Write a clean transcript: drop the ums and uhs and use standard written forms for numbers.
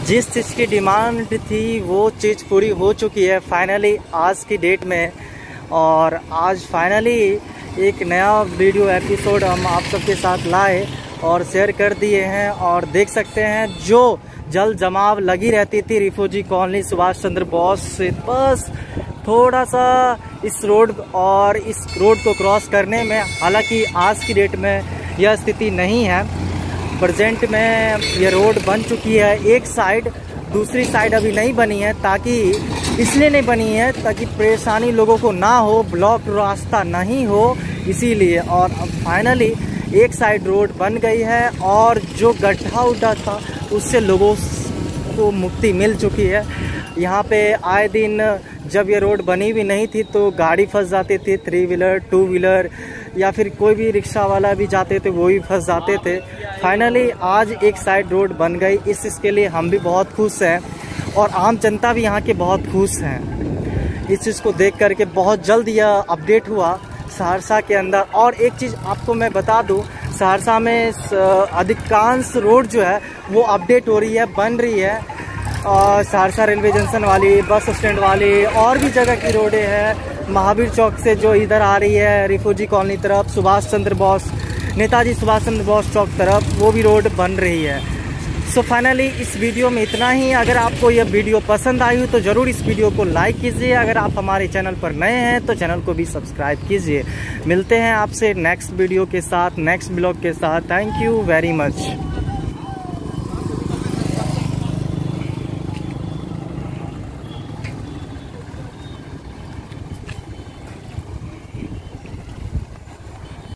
जिस चीज़ की डिमांड थी वो चीज़ पूरी हो चुकी है फाइनली आज की डेट में। और आज फाइनली एक नया वीडियो एपिसोड हम आप सबके साथ लाए और शेयर कर दिए हैं। और देख सकते हैं जो जल जमाव लगी रहती थी रिफ्यूजी कॉलोनी सुभाष चंद्र बोस से बस थोड़ा सा इस रोड और इस रोड को क्रॉस करने में, हालांकि आज की डेट में यह स्थिति नहीं है। प्रेजेंट में ये रोड बन चुकी है एक साइड, दूसरी साइड अभी नहीं बनी है। ताकि इसलिए नहीं बनी है ताकि परेशानी लोगों को ना हो, ब्लॉक रास्ता नहीं हो, इसीलिए। और अब फाइनली एक साइड रोड बन गई है और जो गड्ढा उड्ढा था उससे लोगों को मुक्ति मिल चुकी है। यहाँ पे आए दिन जब ये रोड बनी भी नहीं थी तो गाड़ी फंस जाती थी, 3 व्हीलर 2 व्हीलर या फिर कोई भी रिक्शा वाला भी जाते थे वो भी फंस जाते थे। फाइनली आज एक साइड रोड बन गई, इसके लिए हम भी बहुत खुश हैं और आम जनता भी यहाँ के बहुत खुश हैं। इस चीज़ को देख करके बहुत जल्द यह अपडेट हुआ सहरसा के अंदर। और एक चीज़ आपको मैं बता दूं, सहरसा में अधिकांश रोड जो है वो अपडेट हो रही है, बन रही है। और सहरसा रेलवे जंक्शन वाली, बस स्टैंड वाली और भी जगह की रोडें हैं। महावीर चौक से जो इधर आ रही है रिफ्यूजी कॉलोनी तरफ, सुभाष चंद्र बोस, नेताजी सुभाष चंद्र बोस चौक तरफ, वो भी रोड बन रही है। सो फाइनली इस वीडियो में इतना ही। अगर आपको यह वीडियो पसंद आई हो तो ज़रूर इस वीडियो को लाइक कीजिए। अगर आप हमारे चैनल पर नए हैं तो चैनल को भी सब्सक्राइब कीजिए। मिलते हैं आपसे नेक्स्ट वीडियो के साथ, नेक्स्ट ब्लॉग के साथ। Thank you very much.